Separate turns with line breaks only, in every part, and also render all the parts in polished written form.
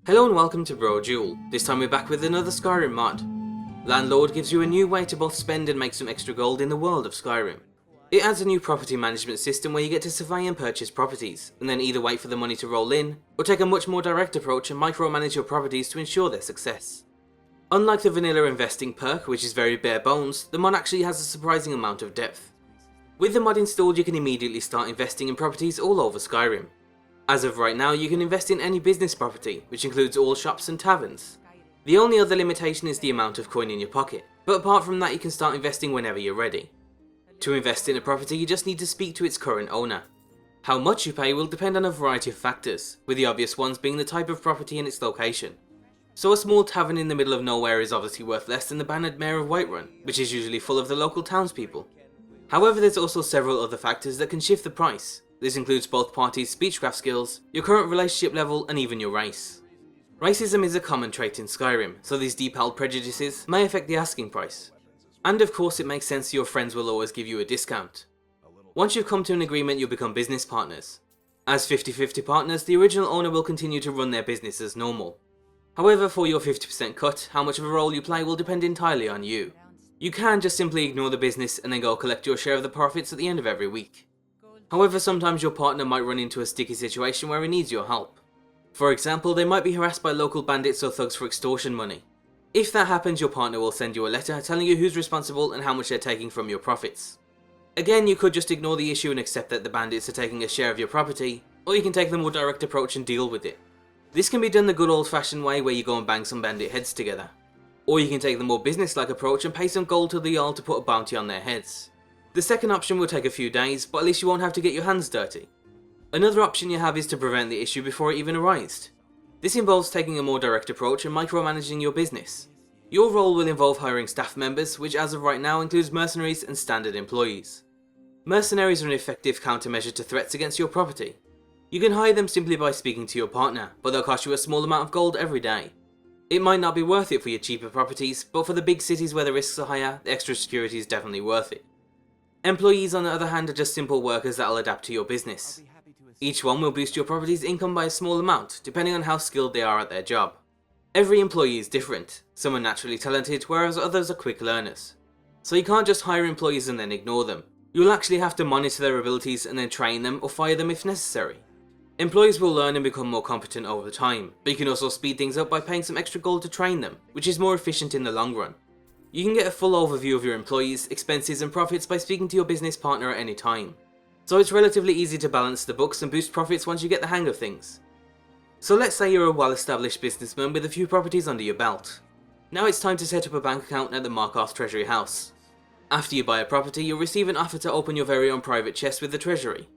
Hello and welcome to Brodual. This time we're back with another Skyrim mod. Landlord gives you a new way to both spend and make some extra gold in the world of Skyrim. It adds a new property management system where you get to survey and purchase properties, and then either wait for the money to roll in, or take a much more direct approach and micromanage your properties to ensure their success. Unlike the vanilla investing perk, which is very bare bones, the mod actually has a surprising amount of depth. With the mod installed, you can immediately start investing in properties all over Skyrim. As of right now, you can invest in any business property, which includes all shops and taverns. The only other limitation is the amount of coin in your pocket, but apart from that you can start investing whenever you're ready. To invest in a property, you just need to speak to its current owner. How much you pay will depend on a variety of factors, with the obvious ones being the type of property and its location. So a small tavern in the middle of nowhere is obviously worth less than the Bandit Mayor of Whiterun, which is usually full of the local townspeople. However, there's also several other factors that can shift the price. This includes both parties' speechcraft skills, your current relationship level, and even your race. Racism is a common trait in Skyrim, so these deep-held prejudices may affect the asking price. And of course it makes sense your friends will always give you a discount. Once you've come to an agreement, you'll become business partners. As 50-50 partners, the original owner will continue to run their business as normal. However, for your 50% cut, how much of a role you play will depend entirely on you. You can just simply ignore the business and then go collect your share of the profits at the end of every week. However, sometimes your partner might run into a sticky situation where he needs your help. For example, they might be harassed by local bandits or thugs for extortion money. If that happens, your partner will send you a letter telling you who's responsible and how much they're taking from your profits. Again, you could just ignore the issue and accept that the bandits are taking a share of your property, or you can take the more direct approach and deal with it. This can be done the good old-fashioned way where you go and bang some bandit heads together. Or you can take the more business-like approach and pay some gold to the Jarl to put a bounty on their heads. The second option will take a few days, but at least you won't have to get your hands dirty. Another option you have is to prevent the issue before it even arises. This involves taking a more direct approach and micromanaging your business. Your role will involve hiring staff members, which as of right now includes mercenaries and standard employees. Mercenaries are an effective countermeasure to threats against your property. You can hire them simply by speaking to your partner, but they'll cost you a small amount of gold every day. It might not be worth it for your cheaper properties, but for the big cities where the risks are higher, the extra security is definitely worth it. Employees, on the other hand, are just simple workers that will adapt to your business. Each one will boost your property's income by a small amount, depending on how skilled they are at their job. Every employee is different. Some are naturally talented, whereas others are quick learners. So you can't just hire employees and then ignore them. You'll actually have to monitor their abilities and then train them or fire them if necessary. Employees will learn and become more competent over time, but you can also speed things up by paying some extra gold to train them, which is more efficient in the long run. You can get a full overview of your employees, expenses and profits by speaking to your business partner at any time. So it's relatively easy to balance the books and boost profits once you get the hang of things. So let's say you're a well-established businessman with a few properties under your belt. Now it's time to set up a bank account at the Markarth Treasury House. After you buy a property, you'll receive an offer to open your very own private chest with the Treasury.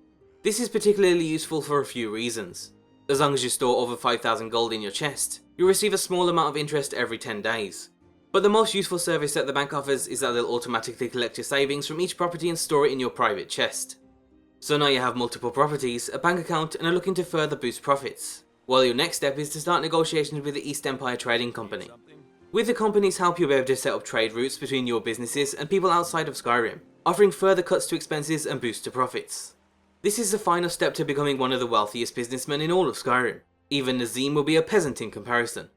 This is particularly useful for a few reasons. As long as you store over 5,000 gold in your chest, you'll receive a small amount of interest every 10 days. But the most useful service that the bank offers is that they'll automatically collect your savings from each property and store it in your private chest. So now you have multiple properties, a bank account and are looking to further boost profits. While your next step is to start negotiations with the East Empire Trading Company. With the company's help you'll be able to set up trade routes between your businesses and people outside of Skyrim, offering further cuts to expenses and boosts to profits. This is the final step to becoming one of the wealthiest businessmen in all of Skyrim. Even Nazim will be a peasant in comparison.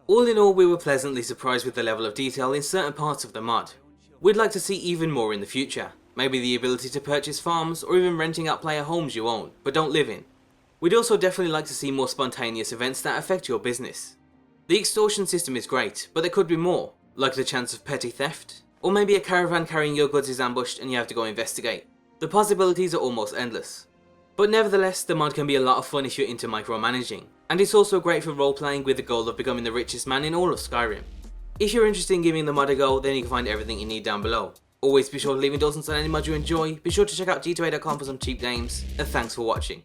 All in all, we were pleasantly surprised with the level of detail in certain parts of the mod. We'd like to see even more in the future, maybe the ability to purchase farms or even renting out player homes you own, but don't live in. We'd also definitely like to see more spontaneous events that affect your business. The extortion system is great, but there could be more, like the chance of petty theft, or maybe a caravan carrying your goods is ambushed and you have to go investigate. The possibilities are almost endless. But nevertheless, the mod can be a lot of fun if you're into micromanaging, and it's also great for role-playing with the goal of becoming the richest man in all of Skyrim. If you're interested in giving the mod a go, then you can find everything you need down below. Always be sure to leave me thoughts on any mod you enjoy, be sure to check out g2a.com for some cheap games, and thanks for watching.